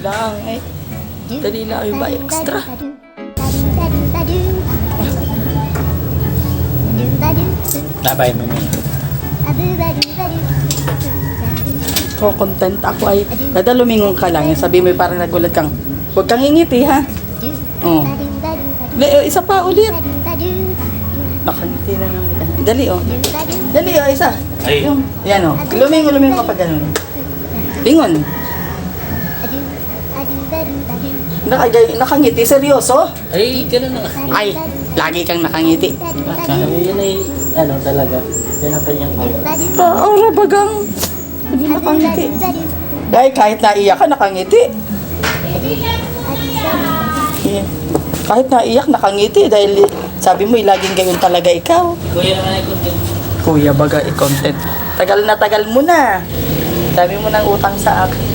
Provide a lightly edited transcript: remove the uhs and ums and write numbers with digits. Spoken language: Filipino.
lang. Eh, dali lang yung ba extra. Nabay mo mo. So, content ako ay, dada lumingon ka lang. Sabi mo parang nagulat kang, huwag kang ingiti ha. Oh. Isa pa ulit. Nakangiti na naman. Dali oh. Dali oh, isa. Ay. Yung, yan oh. Lumingon ka pa ganun. Lingon. Nakangiti, seryoso? Ay, ganun na. Ay, lagi kang nakangiti. Yun ay, ano talaga. Yan ang kanyang aura. Aura bagang. Hindi nakangiti. Dahil kahit naiyak ka, nakangiti. Yeah. Kahit naiyak, nakangiti. Dahil sabi mo, laging gayon talaga ikaw. Kuya naman ay content. Kuya baga, i-content. Tagal na tagal mo na. Dami mo ng utang sa akin.